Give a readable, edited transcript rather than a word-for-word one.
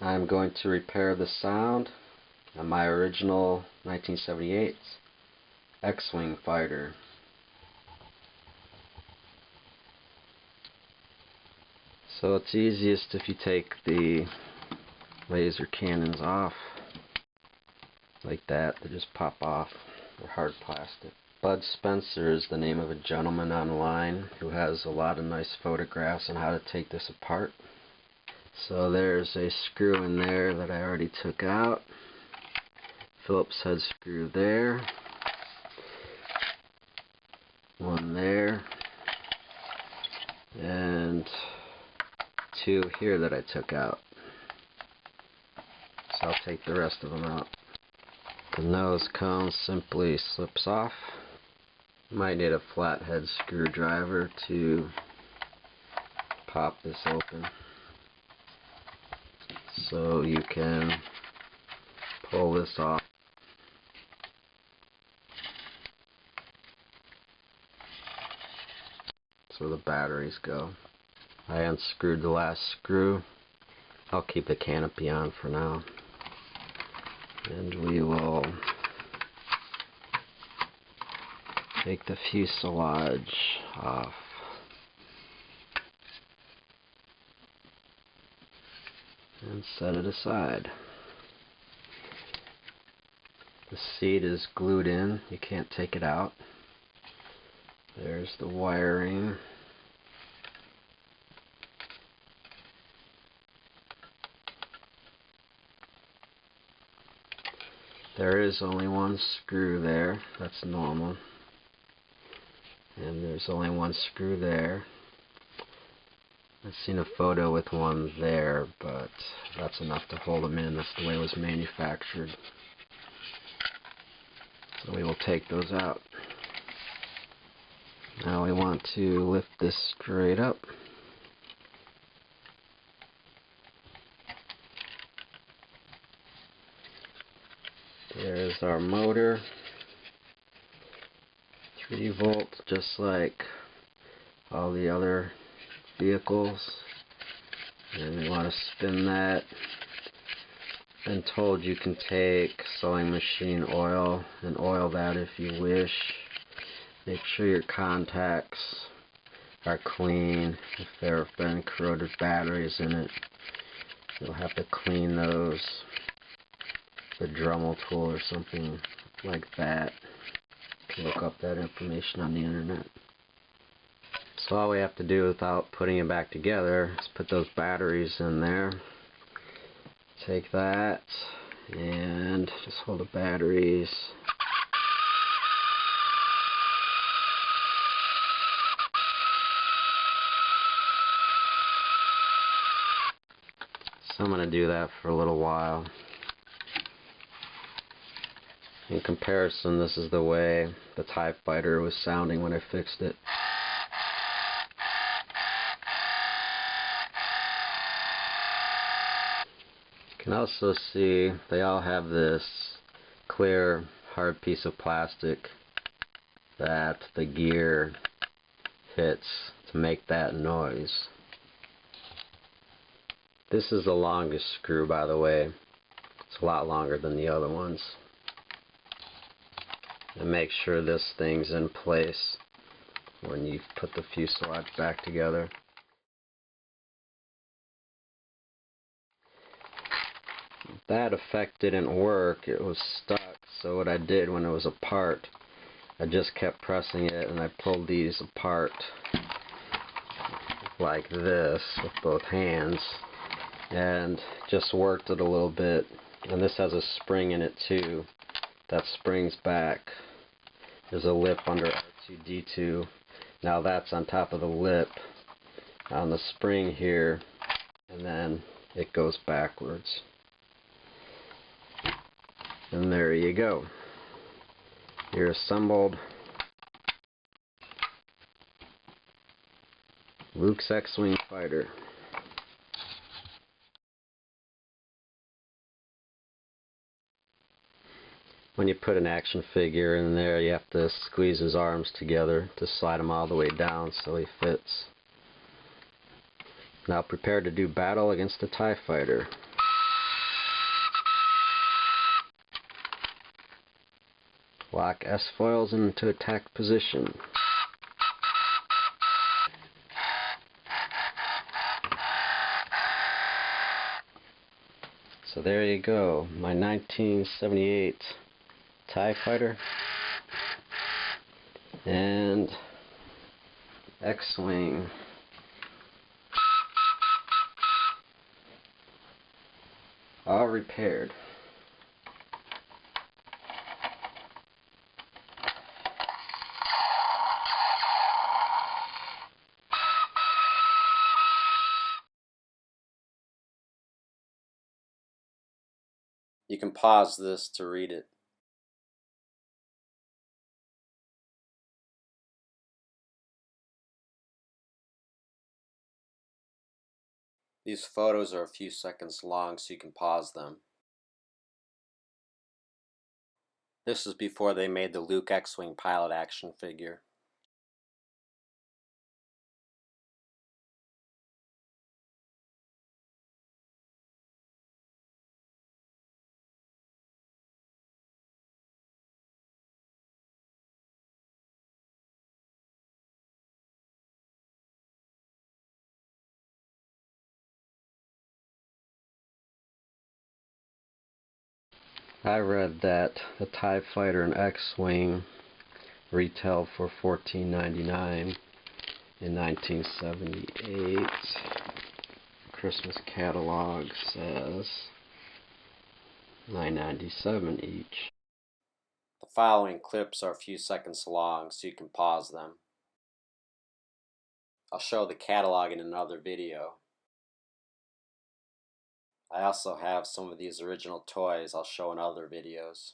I'm going to repair the sound on my original 1978 X-Wing fighter. So it's easiest if you take the laser cannons off like that. They just pop off. They're hard plastic. Bud Spencer is the name of a gentleman online who has a lot of nice photographs on how to take this apart. So there's a screw in there that I already took out. Phillips head screw there. One there. And two here that I took out. So I'll take the rest of them out. The nose cone simply slips off. Might need a flathead screwdriver to pop this open, so you can pull this off. So the batteries go. I unscrewed the last screw. I'll keep the canopy on for now. And we will take the fuselage off. And set it aside. The seat is glued in. You can't take it out. There's the wiring. There is only one screw there. That's normal. And there's only one screw there. I've seen a photo with one there, but that's enough to hold them in. That's the way it was manufactured. So we will take those out. Now we want to lift this straight up. There's our motor. 3 volts, just like all the other vehicles. And we want to spin that. Been told you can take sewing machine oil and oil that if you wish. Make sure your contacts are clean. If there have been corroded batteries in it, you'll have to clean those. The Dremel tool or something like that. You can look up that information on the internet. So all we have to do without putting it back together is put those batteries in there. Take that and just hold the batteries. So I'm going to do that for a little while. In comparison, this is the way the TIE Fighter was sounding when I fixed it. You can also see they all have this clear, hard piece of plastic that the gear hits to make that noise. This is the longest screw, by the way. It's a lot longer than the other ones. And make sure this thing's in place when you put the fuselage back together. That effect didn't work. It was stuck. So what I did when it was apart, I just kept pressing it and I pulled these apart like this with both hands and just worked it a little bit. And this has a spring in it too that springs back. There's a lip under R2-D2. Now that's on top of the lip on the spring here, and then it goes backwards. And there you go. Your assembled Luke's X-Wing fighter. When you put an action figure in there, you have to squeeze his arms together to slide him all the way down so he fits. Now prepare to do battle against the TIE Fighter. Lock S-foils into attack position. So there you go, my 1978 TIE Fighter and X-Wing. All repaired. You can pause this to read it. These photos are a few seconds long, so you can pause them. This is before they made the Luke X-Wing pilot action figure. I read that the TIE Fighter and X-Wing retailed for $14.99 in 1978. Christmas catalog says $9.97 each. The following clips are a few seconds long, so you can pause them. I'll show the catalog in another video. I also have some of these original toys I'll show in other videos.